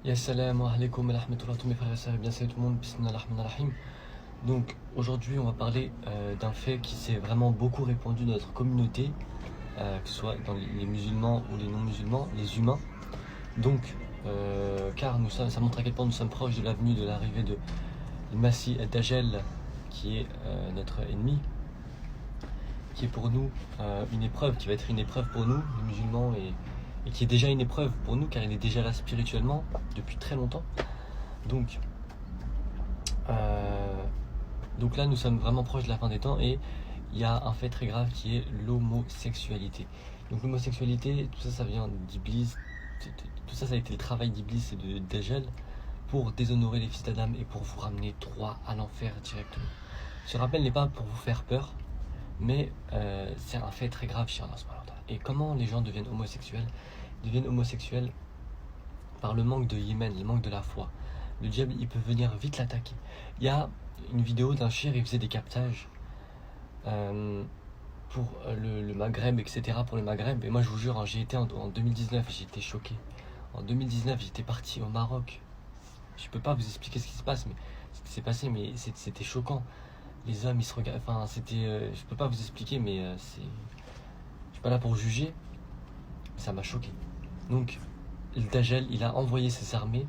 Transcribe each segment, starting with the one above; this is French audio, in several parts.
Assalamu alaikum wa rahmatullah, tous mes frères et sœurs, bien salut tout le monde, bismillah ar-Rahman ar-Rahim. Donc aujourd'hui on va parler d'un fait qui s'est vraiment beaucoup répandu dans notre communauté, que ce soit dans les musulmans ou les non-musulmans, les humains. Donc, car ça montre à quel point nous sommes proches de l'avenue, de l'arrivée de Masih Dajjal, qui est notre ennemi, qui est pour nous une épreuve, qui va être une épreuve pour nous, les musulmans, et qui est déjà une épreuve pour nous car il est déjà là spirituellement depuis très longtemps. Donc là nous sommes vraiment proches de la fin des temps et il y a un fait très grave qui est l'homosexualité. Donc l'homosexualité, tout ça, ça vient d'Iblis, tout ça, ça a été le travail d'Iblis et de Dajjal pour déshonorer les fils d'Adam et pour vous ramener droit à l'enfer directement. Ce rappel n'est pas pour vous faire peur, mais c'est un fait très grave chez Allah. Et comment les gens deviennent homosexuels? Ils deviennent homosexuels par le manque de yémen, le manque de la foi. Le diable, il peut venir vite l'attaquer. Il y a une vidéo d'un cher, il faisait des captages pour le Maghreb, etc. Pour le Maghreb. Et moi, je vous jure, j'ai été en 2019, j'ai été choqué. En 2019, j'étais parti au Maroc. Je peux pas vous expliquer ce qui se passe, mais ce qui s'est passé, mais c'était choquant. Les hommes, ils se regardent. Enfin, c'était. Je peux pas vous expliquer, mais c'est. Je suis pas là pour juger. Ça m'a choqué. Donc, le Dajjal, il a envoyé ses armées,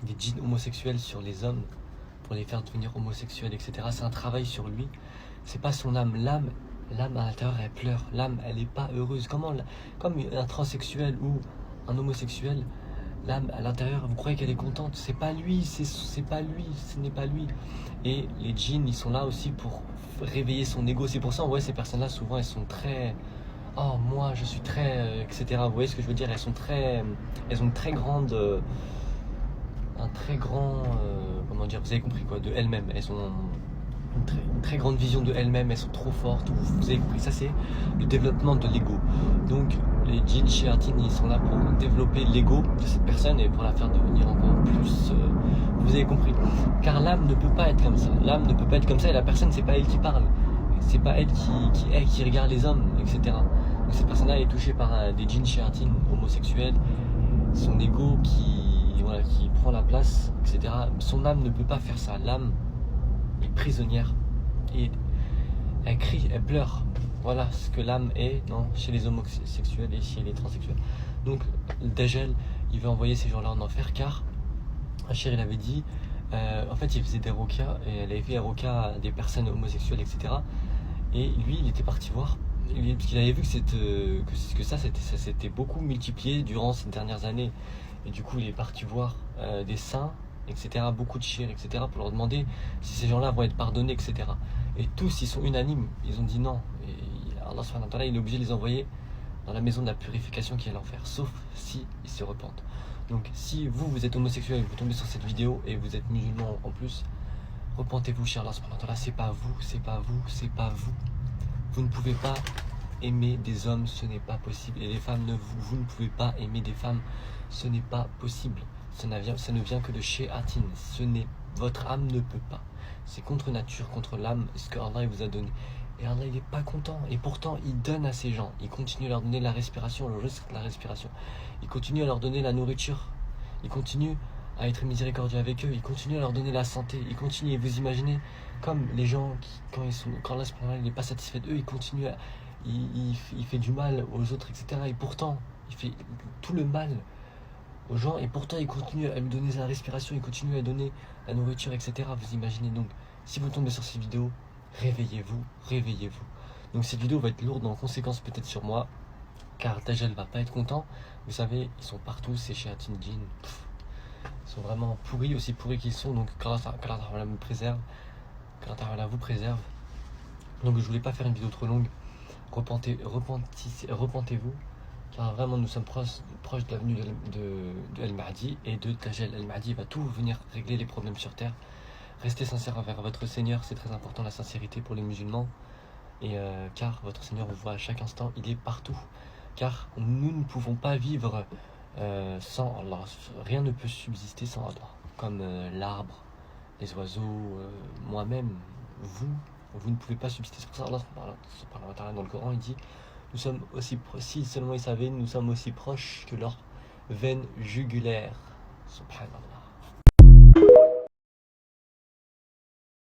des djinns homosexuels sur les hommes, pour les faire devenir homosexuels, etc. C'est un travail sur lui. C'est pas son âme. L'âme à l'intérieur, elle pleure. L'âme, elle est pas heureuse. Comme un transsexuel ou un homosexuel, l'âme à l'intérieur, vous croyez qu'elle est contente? C'est pas lui, c'est pas lui, ce n'est pas lui. Et les djinns, ils sont là aussi pour réveiller son ego. C'est pour ça, ouais, ces personnes-là, souvent, elles sont très... Oh, moi, je suis très... etc. Vous voyez ce que je veux dire? Elles ont une très grande... un très grand... comment dire? Vous avez compris quoi? De elles-mêmes. Elles ont une très grande vision de elles-mêmes. Elles sont trop fortes. Vous avez compris? Ça, c'est le développement de l'ego. Donc, les djinns shayatin, ils sont là pour développer l'ego de cette personne et pour la faire devenir encore plus... vous avez compris? Car l'âme ne peut pas être comme ça. L'âme ne peut pas être comme ça et la personne, c'est pas elle qui parle. C'est pas elle qui regarde les hommes, etc. Donc cette personne-là est touchée par des djinns shayatin homosexuels, son ego qui prend la place, etc. Son âme ne peut pas faire ça. L'âme est prisonnière et elle crie, elle pleure. Voilà ce que l'âme est chez les homosexuels et chez les transsexuels. Donc Dajjal, il veut envoyer ces gens-là en enfer car Hachir, il avait dit, en fait il faisait des rokas et elle avait fait des rokas à des personnes homosexuelles, etc. Et lui, il était parti voir, parce qu'il avait vu que ça s'était beaucoup multiplié durant ces dernières années. Et du coup, il est parti voir des saints, etc., beaucoup de chiens, etc., pour leur demander si ces gens-là vont être pardonnés, etc. Et tous, ils sont unanimes, ils ont dit non. Et Allah subhanahu wa ta'ala, il est obligé de les envoyer dans la maison de la purification qui est l'enfer, sauf si ils se repentent. Donc, si vous êtes homosexuel et vous tombez sur cette vidéo et vous êtes musulman en plus, repentez-vous, cher Allah subhanahu wa ta'ala, c'est pas vous, c'est pas vous, c'est pas vous. Vous ne pouvez pas aimer des hommes, ce n'est pas possible. Et les femmes, vous ne pouvez pas aimer des femmes, ce n'est pas possible. Ça ne vient que de chez Atin. Votre âme ne peut pas. C'est contre nature, contre l'âme, ce que Allah vous a donné. Et Allah, il n'est pas content. Et pourtant, il donne à ces gens. Il continue à leur donner la respiration, le risque de la respiration. Il continue à leur donner la nourriture. Il continue à être miséricordieux avec eux. Il continue à leur donner la santé. Il continue, et vous imaginez, comme les gens quand Allah n'est pas satisfait d'eux, il continue il fait du mal aux autres, etc. Et pourtant, il fait tout le mal aux gens, et pourtant il continue à lui donner la respiration, il continue à donner la nourriture, etc. Vous imaginez? Donc, si vous tombez sur cette vidéo, réveillez-vous, réveillez-vous. Donc cette vidéo va être lourde en conséquence peut-être sur moi, car Dajjal va pas être content. Vous savez, ils sont partout, ces shayatin djinn. Ils sont vraiment pourris, aussi pourris qu'ils sont. Donc qu'Allah me préserve, qu'Allah vous préserve. Donc je voulais pas faire une vidéo trop longue. Repentez-vous, car vraiment nous sommes proches de l'avenue de El-Mahdi et de Dajjal. El-Mahdi va tout venir régler les problèmes sur terre. Restez sincères envers votre Seigneur, c'est très important, la sincérité pour les musulmans. Et car votre Seigneur vous voit à chaque instant, il est partout. Car nous ne pouvons pas vivre sans Allah. Rien ne peut subsister sans Allah. Comme l'arbre, les oiseaux, moi-même, vous ne pouvez pas subsister. C'est pour ça Allah dans le Coran il dit, nous sommes aussi si seulement ils savaient, nous sommes aussi proches que leur veine jugulaire. Subhanallah.